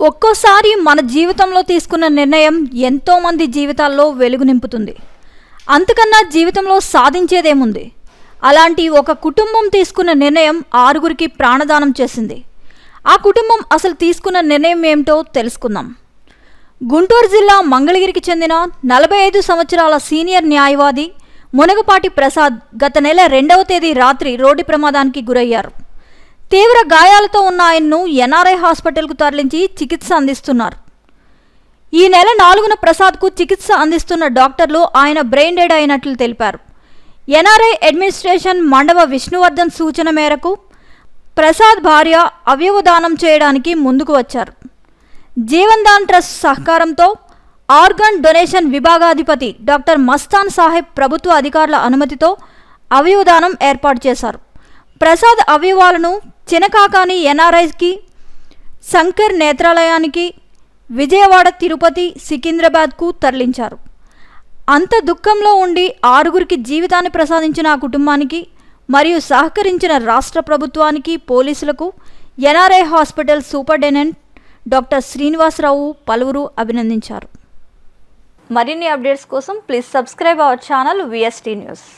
ఒక్కోసారి మన జీవితంలో తీసుకున్న నిర్ణయం ఎంతోమంది జీవితాల్లో వెలుగు నింపుతుంది. అంతకన్నా జీవితంలో సాధించేదేముంది? అలాంటి ఒక కుటుంబం తీసుకున్న నిర్ణయం 6గురికి ప్రాణదానం చేసింది. ఆ కుటుంబం అసలు తీసుకున్న నిర్ణయం ఏమిటో తెలుసుకుందాం. గుంటూరు జిల్లా మంగళగిరికి చెందిన 45 సంవత్సరాల సీనియర్ న్యాయవాది మునగపాటి ప్రసాద్ గత నెల 2వ తేదీ రాత్రి రోడ్డు ప్రమాదానికి గురయ్యారు. తీవ్ర గాయాలతో ఉన్న ఆయన్ను ఎన్ఆర్ఐ హాస్పిటల్కు తరలించి చికిత్స అందిస్తున్నారు. ఈ నెల 4న ప్రసాద్కు చికిత్స అందిస్తున్న డాక్టర్లు ఆయన బ్రెయిన్ డెడ్ అయినట్లు తెలిపారు. ఎన్ఆర్ఐ అడ్మినిస్ట్రేషన్ మండవ విష్ణువర్ధన్ సూచన మేరకు ప్రసాద్ భార్య అవయవదానం చేయడానికి ముందుకు వచ్చారు. జీవన్ దాన్ ట్రస్ట్ సహకారంతో ఆర్గన్ డొనేషన్ విభాగాధిపతి డాక్టర్ మస్తాన్ సాహెబ్ ప్రభుత్వ అధికారుల అనుమతితో అవయవదానం ఏర్పాటు చేశారు. ప్రసాద్ అవయవాలను చినకాకాని ఎన్ఆర్ఐకి, శంకర్ నేత్రాలయానికి, విజయవాడ, తిరుపతి, సికింద్రాబాద్కు తరలించారు. అంత దుఃఖంలో ఉండి 6గురికి జీవితాన్ని ప్రసాదించిన ఆ కుటుంబానికి మరియు సహకరించిన రాష్ట్ర ప్రభుత్వానికి, పోలీసులకు NRI hospital superintendent doctor Srinivasa Rao పలువురు అభినందించారు. మరిన్ని అప్డేట్స్ కోసం please subscribe our channel VST news.